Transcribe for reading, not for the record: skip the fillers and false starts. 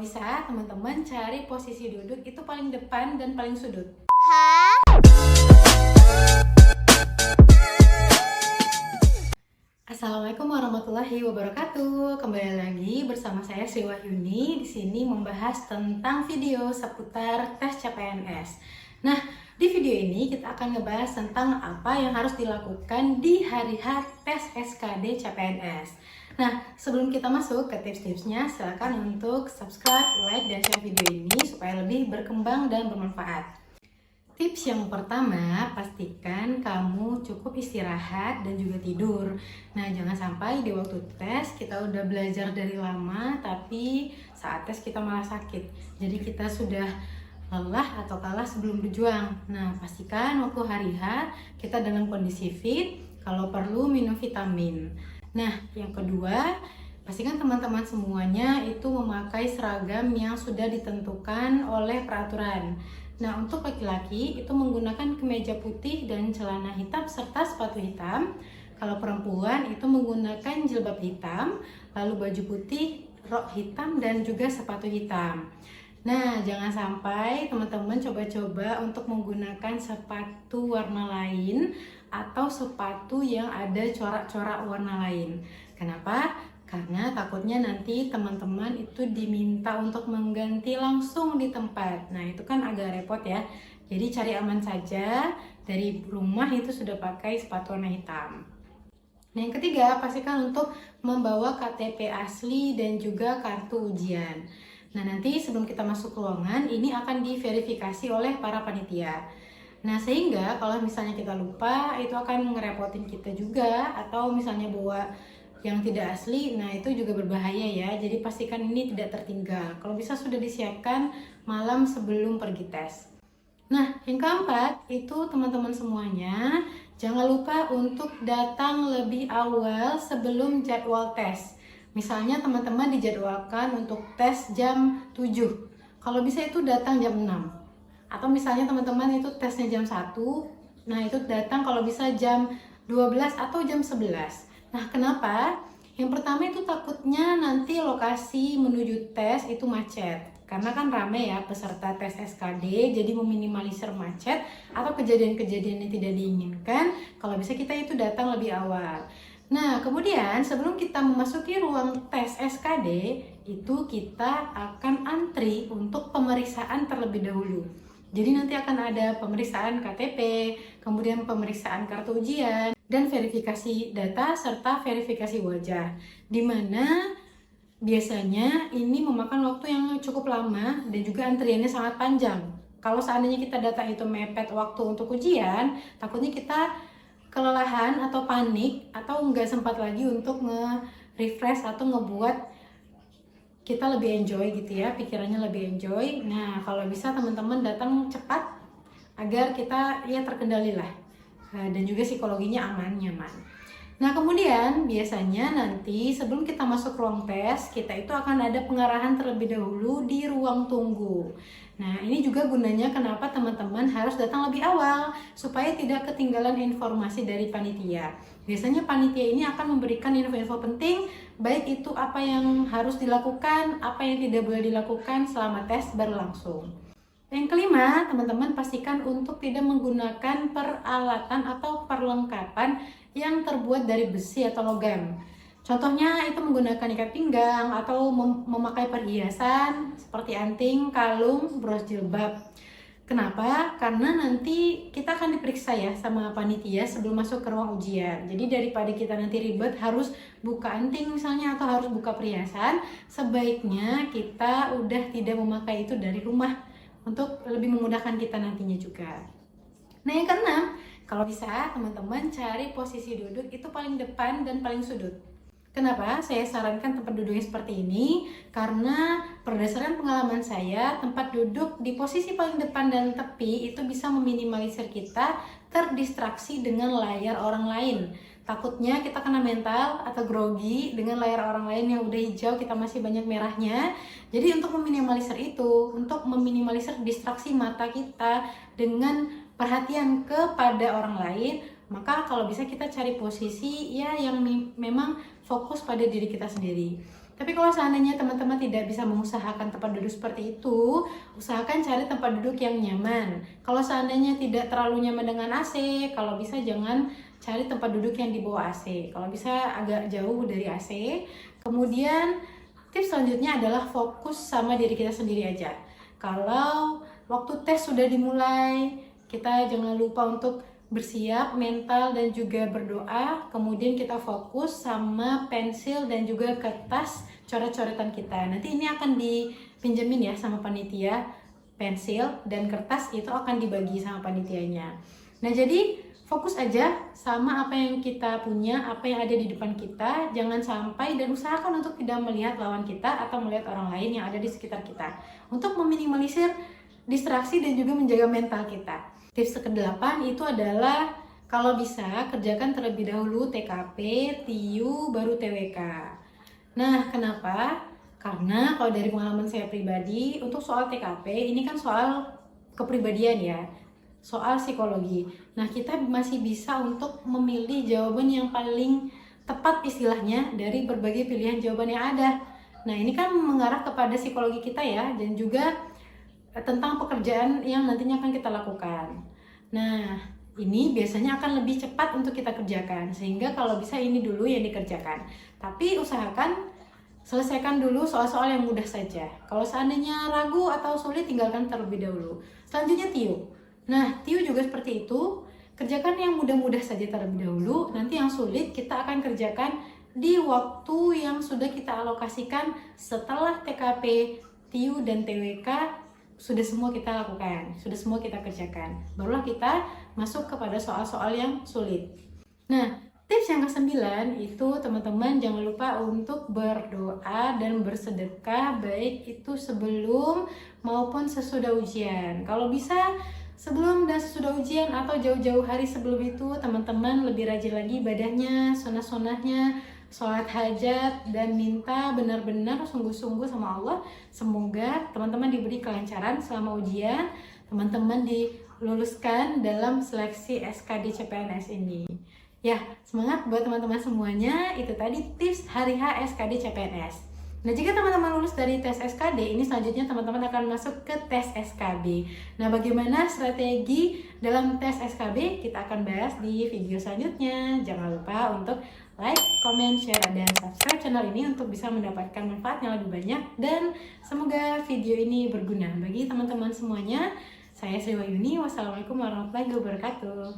Bisa teman-teman cari posisi duduk itu paling depan dan paling sudut. Assalamualaikum warahmatullahi wabarakatuh. Kembali lagi bersama saya Sri Wahyuni di sini membahas tentang video seputar tes CPNS. Nah, di video ini kita akan ngebahas tentang apa yang harus dilakukan di hari H tes SKD CPNS. Nah, sebelum kita masuk ke tips-tipsnya, silakan untuk subscribe, like, dan share video ini supaya lebih berkembang dan bermanfaat. Tips yang pertama, pastikan kamu cukup istirahat dan juga tidur. Nah, jangan sampai di waktu tes kita udah belajar dari lama, tapi saat tes kita malah sakit. Jadi kita sudah lelah atau kalah sebelum berjuang. Nah, pastikan waktu hari H kita dalam kondisi fit, kalau perlu minum vitamin. Nah, yang kedua, pastikan teman-teman semuanya itu memakai seragam yang sudah ditentukan oleh peraturan. Nah, untuk laki-laki itu menggunakan kemeja putih dan celana hitam serta sepatu hitam. Kalau perempuan itu menggunakan jilbab hitam, lalu baju putih, rok hitam, dan juga sepatu hitam. Nah, jangan sampai teman-teman coba-coba untuk menggunakan sepatu warna lain atau sepatu yang ada corak-corak warna lain. Kenapa? Karena takutnya nanti teman-teman itu diminta untuk mengganti langsung di tempat. Nah, itu kan agak repot ya. Jadi cari aman saja, dari rumah itu sudah pakai sepatu warna hitam. Nah, yang ketiga, pastikan untuk membawa KTP asli dan juga kartu ujian. Nah, nanti sebelum kita masuk ruangan, ini akan diverifikasi oleh para panitia. Nah, sehingga kalau misalnya kita lupa, itu akan ngerepotin kita juga, atau misalnya bawa yang tidak asli, nah itu juga berbahaya ya. Jadi pastikan ini tidak tertinggal. Kalau bisa sudah disiapkan malam sebelum pergi tes. Nah, yang keempat, itu teman-teman semuanya, jangan lupa untuk datang lebih awal sebelum jadwal tes. Misalnya teman-teman dijadwalkan untuk tes jam 7. Kalau bisa itu datang jam 6. Atau misalnya teman-teman itu tesnya jam 1. Nah, itu datang kalau bisa jam 12 atau jam 11. Nah, kenapa? Yang pertama itu takutnya nanti lokasi menuju tes itu macet. Karena kan rame ya peserta tes SKD, jadi meminimalisir macet atau kejadian-kejadian yang tidak diinginkan. Kalau bisa kita itu datang lebih awal. Nah, kemudian sebelum kita memasuki ruang tes SKD, itu kita akan antri untuk pemeriksaan terlebih dahulu. Jadi nanti akan ada pemeriksaan KTP, kemudian pemeriksaan kartu ujian, dan verifikasi data serta verifikasi wajah. Dimana biasanya ini memakan waktu yang cukup lama dan juga antriannya sangat panjang. Kalau seandainya kita datang itu mepet waktu untuk ujian, takutnya kita kelelahan atau panik atau nggak sempat lagi untuk nge-refresh atau ngebuat kita lebih enjoy gitu ya, pikirannya lebih enjoy. Nah, kalau bisa teman-teman datang cepat agar kita ya terkendali lah, dan juga psikologinya aman, nyaman. Nah, kemudian biasanya nanti sebelum kita masuk ruang tes, kita itu akan ada pengarahan terlebih dahulu di ruang tunggu. Nah, ini juga gunanya kenapa teman-teman harus datang lebih awal, supaya tidak ketinggalan informasi dari panitia. Biasanya panitia ini akan memberikan info-info penting, baik itu apa yang harus dilakukan, apa yang tidak boleh dilakukan selama tes berlangsung. Yang kelima, teman-teman pastikan untuk tidak menggunakan peralatan atau perlengkapan yang terbuat dari besi atau logam. Contohnya itu menggunakan ikat pinggang atau memakai perhiasan seperti anting, kalung, bros jilbab. Kenapa? Karena nanti kita akan diperiksa ya sama panitia sebelum masuk ke ruang ujian. Jadi daripada kita nanti ribet harus buka anting misalnya atau harus buka perhiasan, sebaiknya kita udah tidak memakai itu dari rumah untuk lebih memudahkan kita nantinya juga. Nah, yang keenam, kalau bisa teman-teman cari posisi duduk itu paling depan dan paling sudut. Kenapa saya sarankan tempat duduknya seperti ini? Karena berdasarkan pengalaman saya, tempat duduk di posisi paling depan dan tepi itu bisa meminimalisir kita terdistraksi dengan layar orang lain. Takutnya kita kena mental atau grogi dengan layar orang lain yang udah hijau, kita masih banyak merahnya. Jadi untuk meminimalisir itu, untuk meminimalisir distraksi mata kita dengan perhatian kepada orang lain, maka kalau bisa kita cari posisi ya yang memang fokus pada diri kita sendiri. Tapi kalau seandainya teman-teman tidak bisa mengusahakan tempat duduk seperti itu, usahakan cari tempat duduk yang nyaman. Kalau seandainya tidak terlalu nyaman dengan AC, kalau bisa jangan cari tempat duduk yang di bawah AC. Kalau bisa agak jauh dari AC. Kemudian tips selanjutnya adalah fokus sama diri kita sendiri aja. Kalau waktu tes sudah dimulai, kita jangan lupa untuk bersiap mental dan juga berdoa. Kemudian kita fokus sama pensil dan juga kertas coret-coretan kita. Nanti ini akan dipinjemin ya sama panitia, pensil dan kertas itu akan dibagi sama panitianya. Nah, jadi fokus aja sama apa yang kita punya, apa yang ada di depan kita. Jangan sampai dan usahakan untuk tidak melihat lawan kita atau melihat orang lain yang ada di sekitar kita, untuk meminimalisir distraksi dan juga menjaga mental kita. Tips ke-8 itu adalah kalau bisa kerjakan terlebih dahulu TKP, TIU, baru TWK. Nah, kenapa? Karena kalau dari pengalaman saya pribadi, untuk soal TKP ini kan soal kepribadian ya, soal psikologi. Nah, kita masih bisa untuk memilih jawaban yang paling tepat istilahnya dari berbagai pilihan jawaban yang ada. Nah, ini kan mengarah kepada psikologi kita ya, dan juga tentang pekerjaan yang nantinya akan kita lakukan. Nah, ini biasanya akan lebih cepat untuk kita kerjakan, sehingga kalau bisa ini dulu yang dikerjakan. Tapi usahakan selesaikan dulu soal-soal yang mudah saja. Kalau seandainya ragu atau sulit, tinggalkan terlebih dahulu. Selanjutnya TIU. Nah, TIU juga seperti itu. Kerjakan yang mudah-mudah saja terlebih dahulu, nanti yang sulit kita akan kerjakan di waktu yang sudah kita alokasikan setelah TKP, TIU, dan TWK sudah semua kita lakukan, sudah semua kita kerjakan. Barulah kita masuk kepada soal-soal yang sulit. Nah, tips yang ke-9 itu teman-teman jangan lupa untuk berdoa dan bersedekah, baik itu sebelum maupun sesudah ujian. Kalau bisa sebelum dan sesudah ujian atau jauh-jauh hari sebelum itu, teman-teman lebih rajin lagi ibadahnya, sunah-sunahnya, sholat hajat, dan minta benar-benar sungguh-sungguh sama Allah. Semoga teman-teman diberi kelancaran selama ujian, teman-teman diluluskan dalam seleksi SKD CPNS ini. Ya, semangat buat teman-teman semuanya. Itu tadi tips hari H SKD CPNS. Nah, jika teman-teman lulus dari tes SKD, ini selanjutnya teman-teman akan masuk ke tes SKB. Nah, bagaimana strategi dalam tes SKB? Kita akan bahas di video selanjutnya. Jangan lupa untuk like, comment, share, dan subscribe channel ini untuk bisa mendapatkan manfaat yang lebih banyak. Dan semoga video ini berguna bagi teman-teman semuanya. Saya Sri Wahyuni. Wassalamualaikum warahmatullahi wabarakatuh.